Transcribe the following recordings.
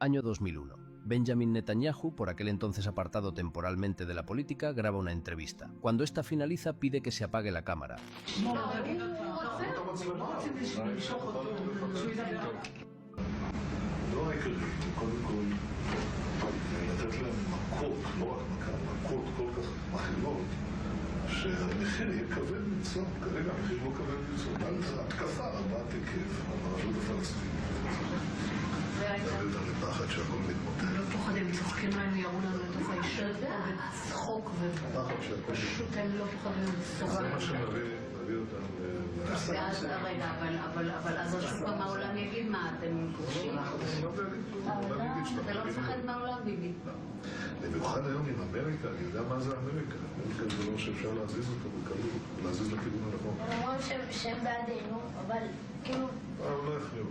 Año 2001. Benjamin Netanyahu, por aquel entonces apartado temporalmente de la política, graba una entrevista. Cuando esta finaliza, pide que se apague la cámara. שהמחיר יהיה כבד מצוא, כרגע המחיר לא כבד מצוא, התקפה רבת היקף על הרשות הפלסטינית. מדברת על הפחד שהכל מתמוטט. לא פוחדים, צוחקים להם יראו לנו לתוך הישרת וצחוק ופשוט הם לא פוחדים לסובב. זה מה שמביא אותם ואז רגע, אבל אז שוב פעם העולם יגיד מה אתם כובשים. אתה לא מפחד מהעולם ביבי. במיוחד היום עם אמריקה, אני יודע מה זה אמריקה. אמריקה זה לא שאפשר להזיז אותו בקלות, להזיז לכיוון הנכון. הם אומרים שהם בעדינו, אבל כאילו... לא יכניעו.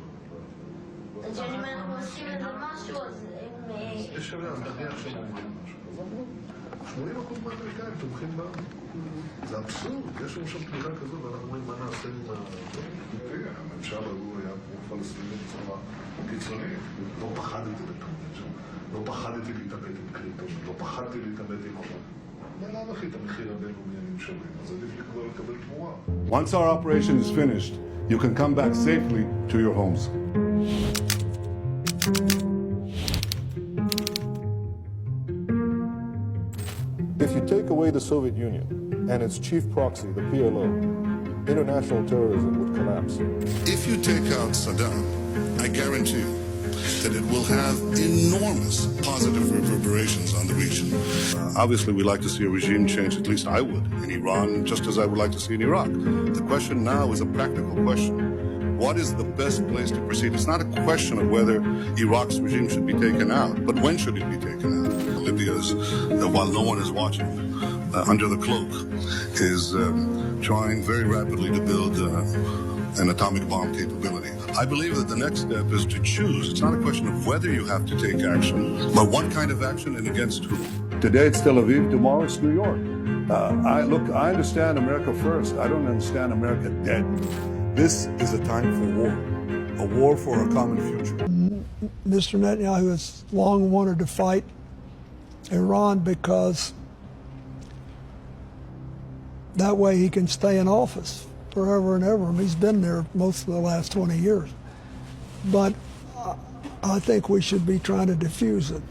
אז אם אנחנו עושים לזה משהו, אז הם... יש שווה, אז נניח שהם אומרים משהו. 80% מהאמריקאים תומכים בה. זה אבסורד, יש לנו שם תמיכה כזו, ואנחנו אומרים מה נעשה עם הממשל ההוא היה פרו-פלסטיני בצורה קיצונית. לא פחדתי לתומכים שם. לא פחדתי להתאבד עם קריטון, לא פחדתי להתאבד עם עולם. בלאו הכי את המחיר הבינלאומי אני משלם, אז עדיף לי כבר לקבל תמורה. Once our operation is finished, you can come back safely to your homes. If you take away the Soviet Union and its chief proxy, the PLO, international terrorism would collapse. If you take out Saddam, I guarantee you that it will have enormous positive reverberations on the region. Obviously, we like to see a regime change, at least I would, in Iran, just as I would like to see in Iraq. The question now is a practical question. What is the best place to proceed? It's not a question of whether Iraq's regime should be taken out, but when should it be taken out? Libya is, while no one is watching, under the cloak, is trying very rapidly to build an atomic bomb capability. I believe that the next step is to choose. It's not a question of whether you have to take action, but what kind of action and against who. Today it's Tel Aviv, tomorrow it's New York. I understand America first. I don't understand America dead. This is a time for a war for a common future. Mr. Netanyahu has long wanted to fight Iran because that way he can stay in office forever and ever. I mean, he's been there most of the last 20 years. But I think we should be trying to diffuse it.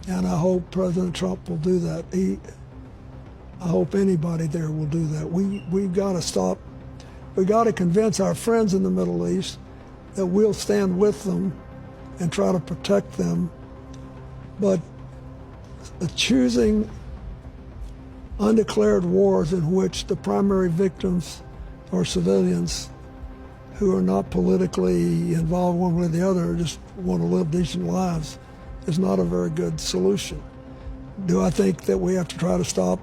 And I hope President Trump will do that. I hope anybody there will do that. We've got to stop. We've got to convince our friends in the Middle East that we'll stand with them and try to protect them. But choosing undeclared wars in which the primary victims are civilians who are not politically involved one way or the other, just want to live decent lives, is not a very good solution. Do I think that we have to try to stop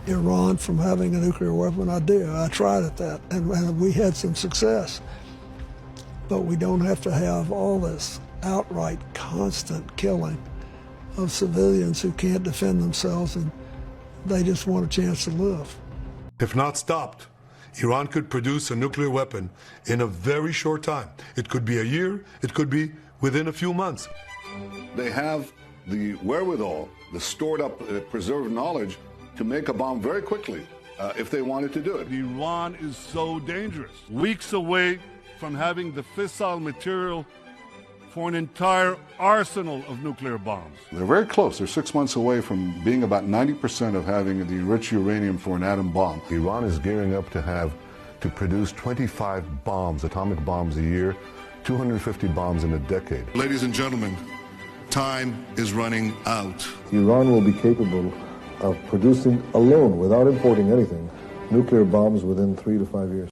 Iran from having a nuclear weapon? I do. I tried at that, and we had some success. But we don't have to have all this outright, constant killing of civilians who can't defend themselves and they just want a chance to live. If not stopped, Iran could produce a nuclear weapon in a very short time. It could be a year, it could be within a few months. They have the wherewithal, the stored up, preserved knowledge to make a bomb very quickly if they wanted to do it. Iran is so dangerous. Weeks away from having the fissile material for an entire arsenal of nuclear bombs. They're very close. They're 6 months away from being about 90% of having the enriched uranium for an atom bomb. Iran is gearing up to produce 25 bombs, atomic bombs a year, 250 bombs in a decade. Ladies and gentlemen, time is running out. Iran will be capable of producing alone, without importing anything, nuclear bombs within 3 to 5 years.